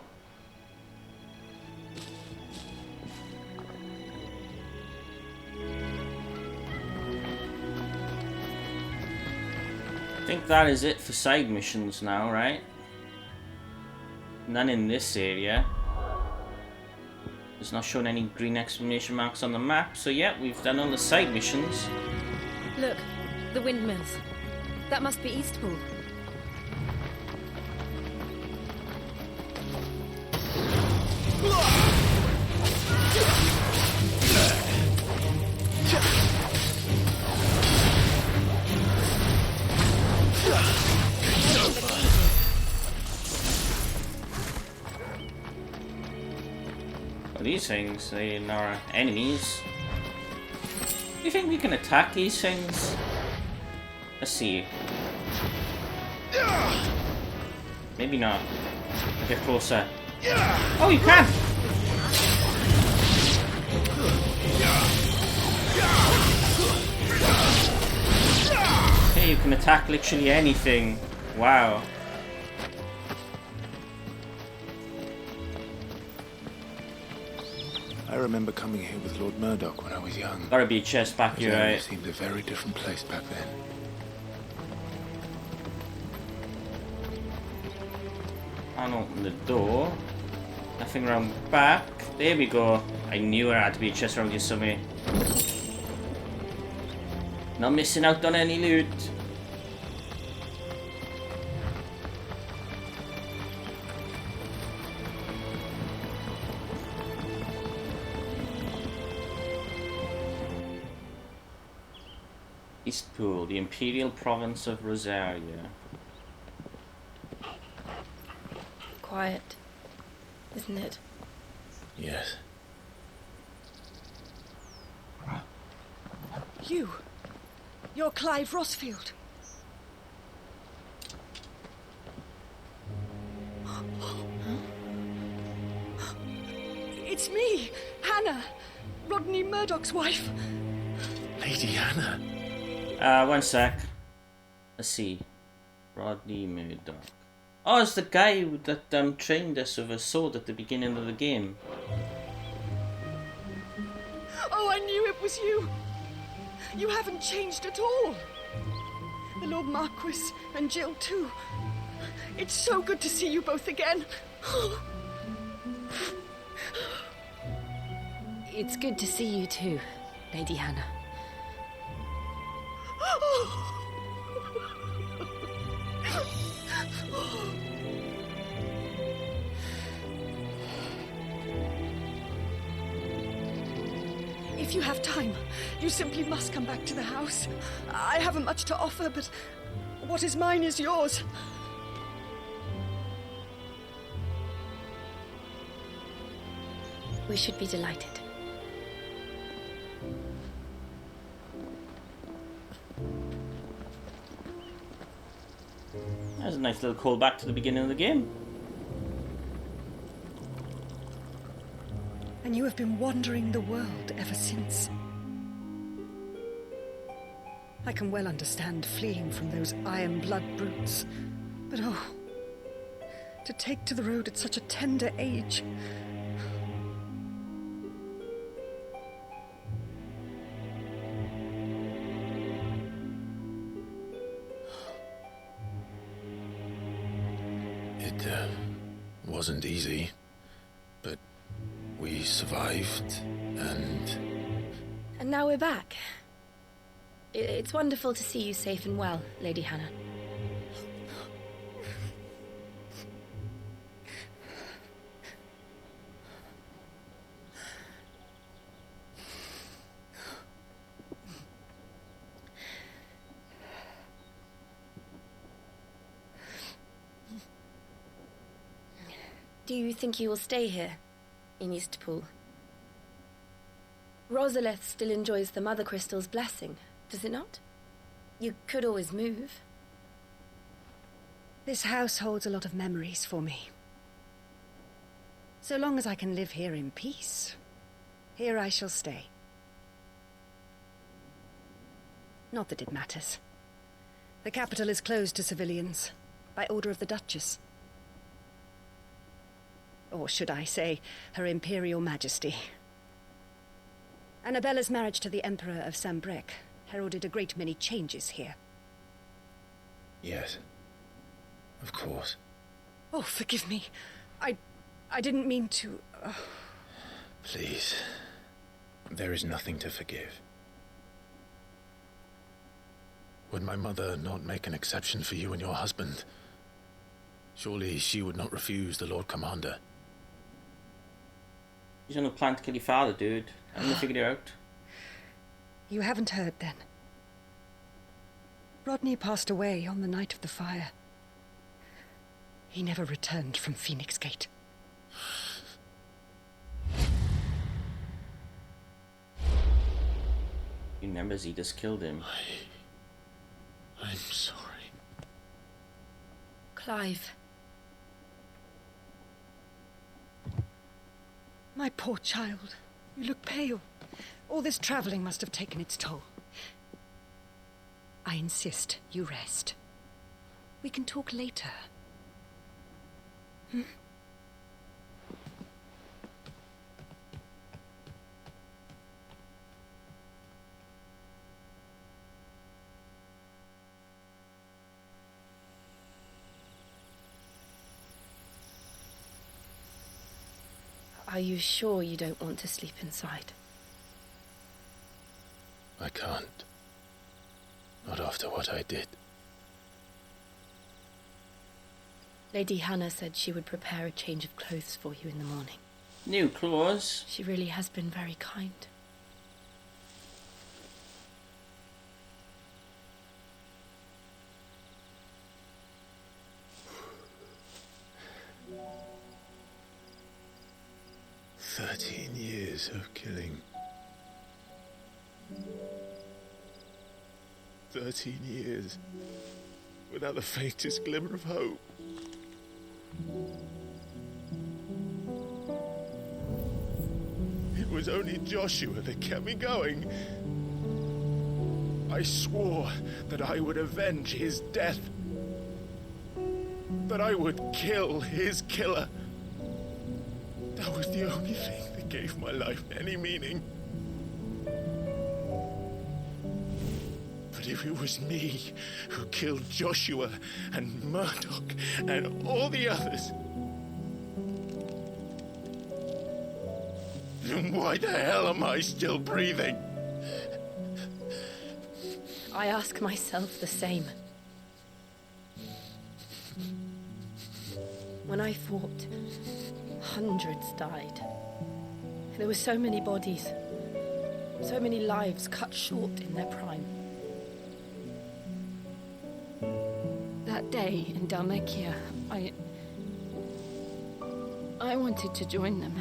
I think that is it for side missions now, right? None in this area. It's not showing any green exclamation marks on the map, so yeah, we've done all the side missions. Look, the windmills. That must be Eastpool. These things, they are our enemies. Do you think we can attack these things? Let's see. Maybe not. Get closer. Oh, you can! Hey, you can attack literally anything. Wow. I remember coming here with Lord Murdoch when I was young. Gotta be a chest back here, It right? seemed a very different place back then. Can't open the door. Nothing around back. There we go. I knew there had to be a chest around here somewhere. Not missing out on any loot. Eastpool, the Imperial Province of Rosaria. Quiet, isn't it? Yes. You're Clive Rossfield. It's me, Hannah, Rodney Murdoch's wife. Lady Hannah. One sec. Let's see. Rodney Murdoch. Oh, it's the guy that trained us with a sword at the beginning of the game. Oh, I knew it was you. You haven't changed at all. The Lord Marquis and Jill too. It's so good to see you both again. It's good to see you too, Lady Hannah. If you have time, you simply must come back to the house. I haven't much to offer, but what is mine is yours. We should be delighted. That's a nice little callback to the beginning of the game. And you have been wandering the world ever since. I can well understand fleeing from those iron blood brutes. But oh, to take to the road at such a tender age. It wasn't easy, but we survived, and now we're back. It's wonderful to see you safe and well, Lady Hannah. Do you think you will stay here, in Eastpool? Rosalith still enjoys the Mother Crystal's blessing, does it not? You could always move. This house holds a lot of memories for me. So long as I can live here in peace, here I shall stay. Not that it matters. The capital is closed to civilians, by order of the Duchess. Or should I say, Her Imperial Majesty. Annabella's marriage to the Emperor of Sambrec heralded a great many changes here. yes, of course. Oh, forgive me. I didn't mean to... Please, there is nothing to forgive. Would my mother not make an exception for you and your husband? Surely she would not refuse the Lord Commander. He's on a plan to kill your father, dude. I'm gonna figure it out. You haven't heard, then. Rodney passed away on the night of the fire. He never returned from Phoenix Gate. He remembers he just killed him. I'm sorry. Clive. My poor child. You look pale. All this traveling must have taken its toll. I insist you rest. We can talk later. Are you sure you don't want to sleep inside? I can't. Not after what I did. Lady Hannah said she would prepare a change of clothes for you in the morning. New clothes? She really has been very kind. Years of killing. 13 years without the faintest glimmer of hope. It was only Joshua that kept me going. I swore that I would avenge his death. That I would kill his killer. That was the only thing that gave my life any meaning. But if it was me who killed Joshua and Murdoch and all the others, then why the hell am I still breathing? I ask myself the same. When I fought, hundreds died. There were so many bodies, so many lives cut short in their prime. That day in Dalmekia, I wanted to join them.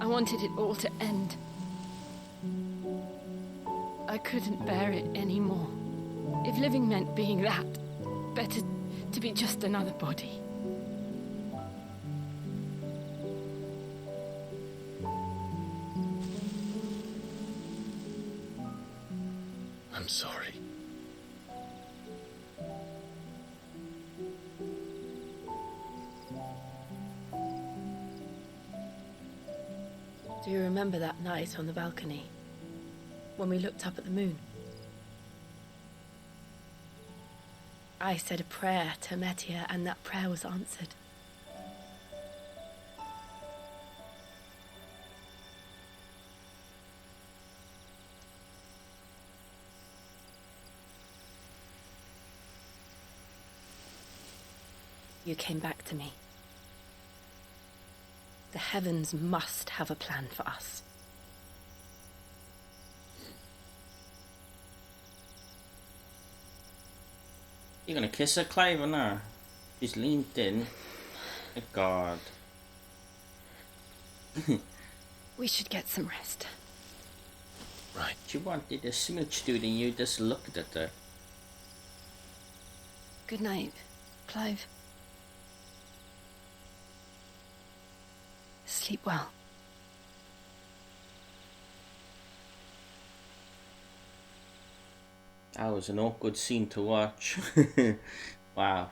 I wanted it all to end. I couldn't bear it anymore. If living meant being that, better to be just another body. I'm sorry. Do you remember that night on the balcony, when we looked up at the moon? I said a prayer to Metia, and that prayer was answered. You came back to me. The heavens must have a plan for us. You gonna kiss her, Clive, or not? She's leaned in. Oh, God. We should get some rest. Right. She wanted a smooch, dude, and you just looked at her. Good night, Clive. Sleep well. That was an awkward scene to watch. Wow.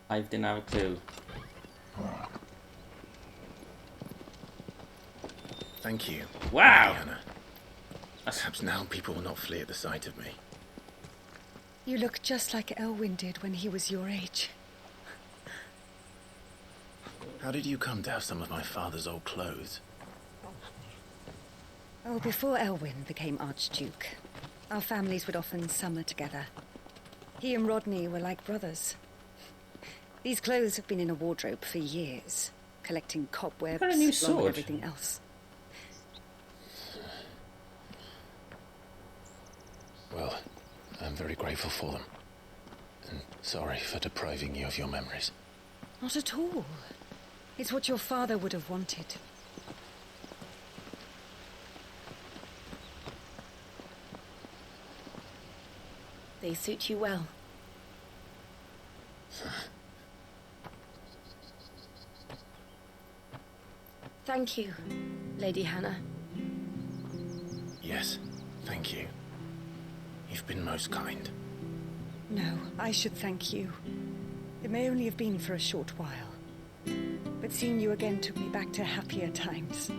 I didn't have a clue. Thank you. Wow! Hannah. Perhaps now people will not flee at the sight of me. You look just like Elwyn did when he was your age. How did you come to have some of my father's old clothes? Oh, before Elwyn became Archduke, our families would often summer together. He and Rodney were like brothers. These clothes have been in a wardrobe for years, collecting cobwebs, Got a new along sword. with everything else. Well, I'm very grateful for them. And sorry for depriving you of your memories. Not at all. It's what your father would have wanted. They suit you well. Thank you, Lady Hannah. Yes, thank you. You've been most kind. No, I should thank you. It may only have been for a short while. But seeing you again took me back to happier times.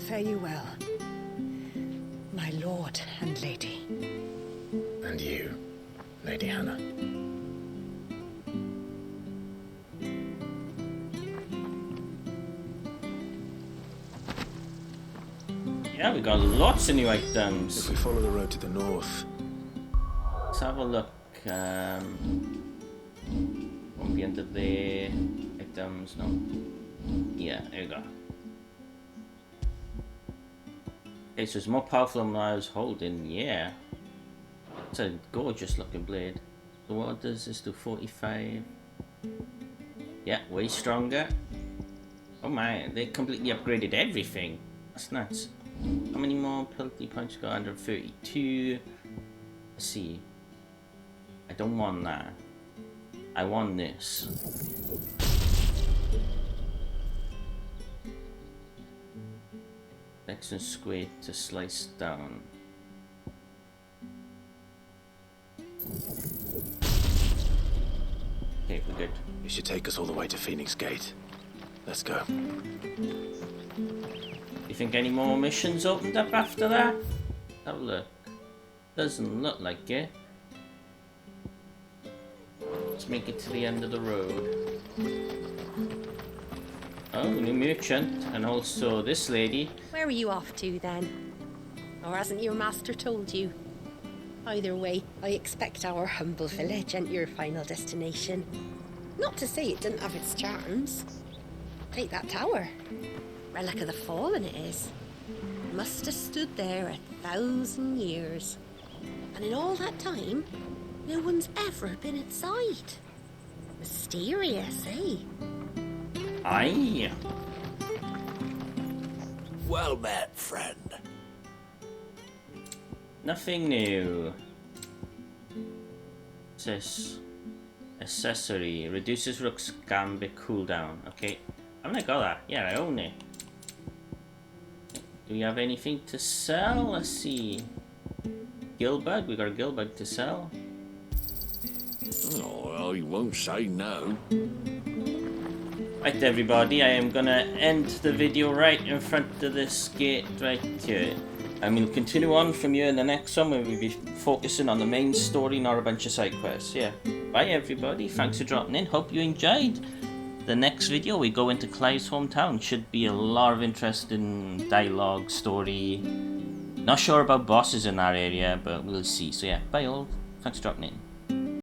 Fare you well, my lord and lady. And you, Lady Hannah. Yeah, we got lots of new items. If we follow the road to the north. Let's have a look. Won't be under the items, no. Yeah, there you go. Okay, so it's more powerful than I was holding, yeah. It's a gorgeous looking blade. So what does this do? 45? Yeah, way stronger. Oh my, they completely upgraded everything. That's nuts. How many more penalty points got? 132. Let's see. I don't want that. I want this. X and square to slice down. Okay, we're good. It should take us all the way to Phoenix Gate. Let's go. You think any more missions opened up after that? Have a look. Doesn't look like it. Let's make it to the end of the road. Oh, new merchant, and also this lady. Where are you off to then? Or hasn't your master told you? Either way, I expect our humble village ain't your final destination. Not to say it didn't have its charms. Take that tower. Relic of the Fallen it is. Must have stood there 1,000 years. And in all that time, no one's ever been inside. Mysterious, eh? Aye. Well met, friend. Nothing new. What's this? Accessory. Reduces Rook's Gambit cooldown. Okay. Haven't I got that? Yeah, I own it. Do we have anything to sell? Let's see. Gilbug. We got a Gilbug to sell. Oh, well, you won't say no. Right, everybody, I am gonna end the video right in front of this gate right here. And we'll continue on from here in the next one where we'll be focusing on the main story, not a bunch of side quests. Yeah. Bye, everybody. Thanks for dropping in. Hope you enjoyed. The next video, we go into Clive's hometown. Should be a lot of interesting dialogue, story. Not sure about bosses in that area, but we'll see. So yeah, bye all. Thanks for dropping in.